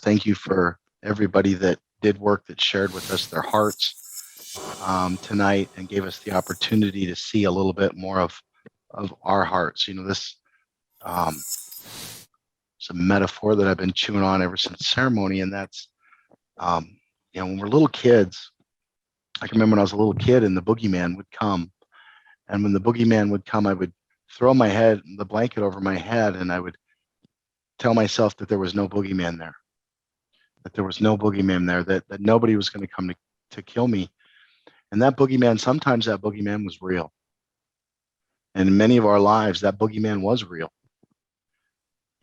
Thank you for everybody that did work, that shared with us their hearts tonight and gave us the opportunity to see a little bit more of our hearts. This um, is a metaphor that I've been chewing on ever since ceremony, and that's um, when we're little kids. I can remember when I was a little kid and the boogeyman would come, and when the boogeyman would come, I would throw the blanket over my head, and I would tell myself that there was no boogeyman there, that there was no boogeyman there, that nobody was going to come to kill me. And sometimes that boogeyman was real. And in many of our lives, that boogeyman was real.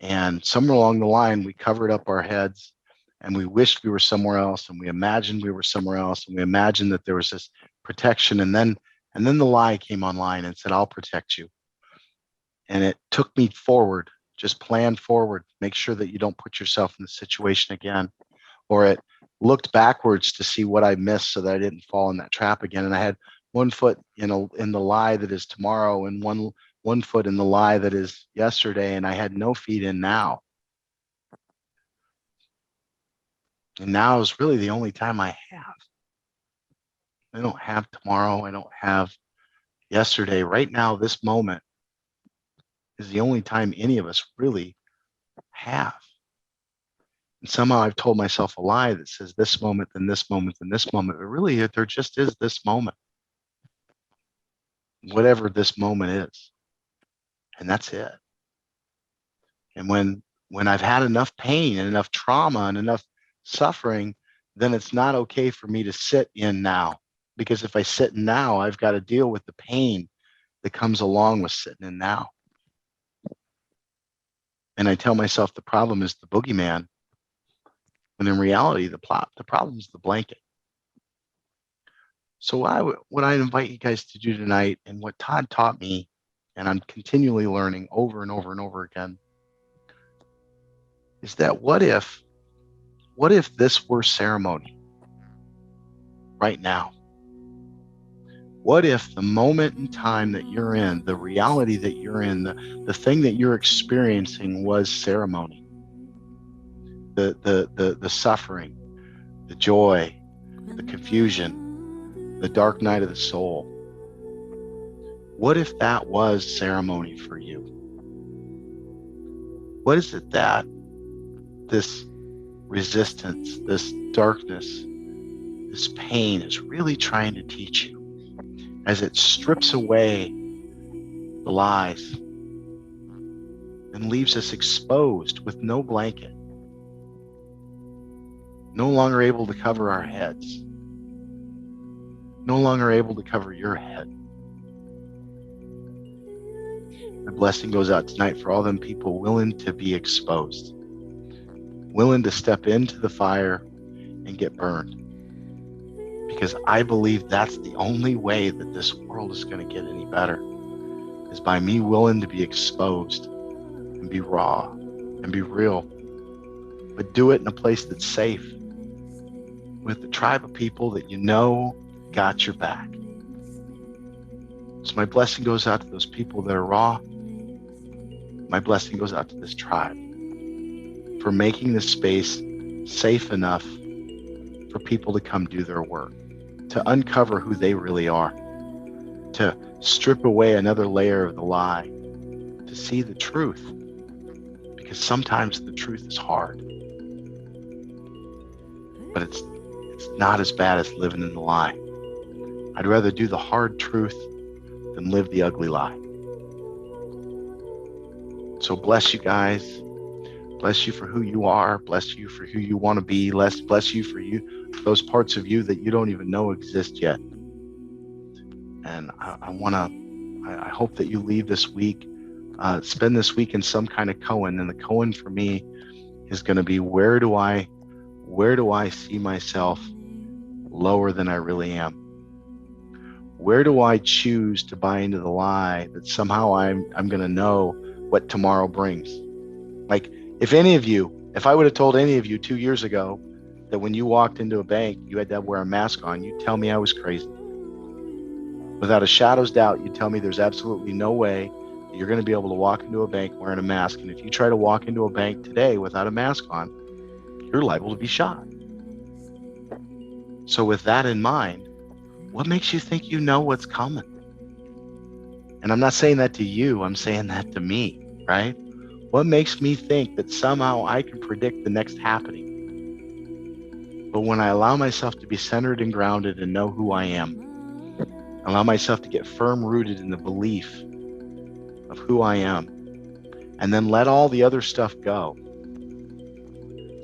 And somewhere along the line, we covered up our heads and we wished we were somewhere else, and we imagined we were somewhere else, and we imagined that there was this protection. And then the lie came online and said, I'll protect you. And it took me forward, just plan forward, make sure that you don't put yourself in the situation again. Or it looked backwards to see what I missed so that I didn't fall in that trap again. And I had one foot in the lie that is tomorrow, and one foot in the lie that is yesterday, and I had no feet in now. And now is really the only time I have. I don't have tomorrow. I don't have yesterday. Right now, this moment is the only time any of us really have. And somehow I've told myself a lie that says this moment, then this moment, then this moment. But really, there just is this moment, whatever this moment is. And that's it. And when I've had enough pain and enough trauma and enough suffering, then it's not okay for me to sit in now. Because if I sit in now, I've got to deal with the pain that comes along with sitting in now. And I tell myself the problem is the boogeyman, when in reality, the problem is the blanket. So what I invite you guys to do tonight, and what Todd taught me, and I'm continually learning over and over and over again, is that what if this were ceremony right now? What if the moment in time that you're in, the reality that you're in, the thing that you're experiencing was ceremony? The suffering, the joy, the confusion, the dark night of the soul. What if that was ceremony for you? What is it that this resistance, this darkness, this pain is really trying to teach you as it strips away the lies and leaves us exposed with no blanket, no longer able to cover our heads, no longer able to cover your head? My blessing goes out tonight for all them people willing to be exposed, willing to step into the fire and get burned. Because I believe that's the only way that this world is going to get any better, is by me willing to be exposed and be raw and be real, but do it in a place that's safe with the tribe of people that you know got your back. So my blessing goes out to those people that are raw. My blessing goes out to this tribe for making this space safe enough for people to come do their work, to uncover who they really are, to strip away another layer of the lie, to see the truth. Because sometimes the truth is hard, but it's not as bad as living in the lie. I'd rather do the hard truth than live the ugly lie. So bless you guys. Bless you for who you are. Bless you for who you want to be. Bless you for those parts of you that you don't even know exist yet. And I hope that you leave this week, spend this week in some kind of koan. And the koan for me is going to be, where do I see myself lower than I really am? Where do I choose to buy into the lie that somehow I'm going to know what tomorrow brings? Like, if I would have told any of you 2 years ago that when you walked into a bank, you had to wear a mask on, you'd tell me I was crazy. Without a shadow's doubt, you'd tell me there's absolutely no way that you're going to be able to walk into a bank wearing a mask. And if you try to walk into a bank today without a mask on, you're liable to be shot. So with that in mind, what makes you think you know what's coming? And I'm not saying that to you, I'm saying that to me, right? What makes me think that somehow I can predict the next happening? But when I allow myself to be centered and grounded and know who I am, allow myself to get firm rooted in the belief of who I am, and then let all the other stuff go,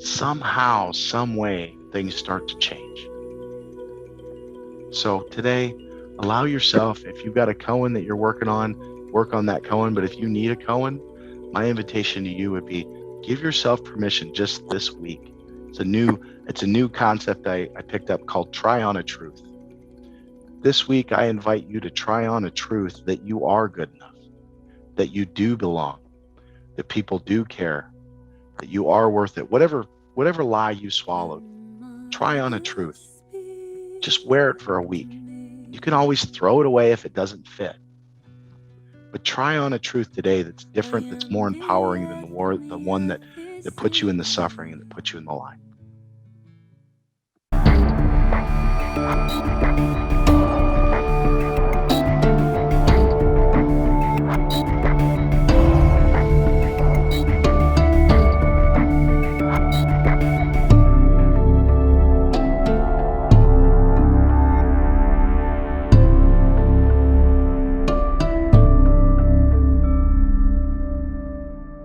somehow, some way, things start to change. So today, allow yourself, if you've got a koan that you're working on, work on that koan. But if you need a koan, my invitation to you would be, give yourself permission just this week. It's a new concept I picked up called try on a truth. This week, I invite you to try on a truth that you are good enough, that you do belong, that people do care, that you are worth it. Whatever lie you swallowed, try on a truth. Just wear it for a week. You can always throw it away if it doesn't fit. But try on a truth today that's different, that's more empowering than the one that puts you in the suffering and that puts you in the lie.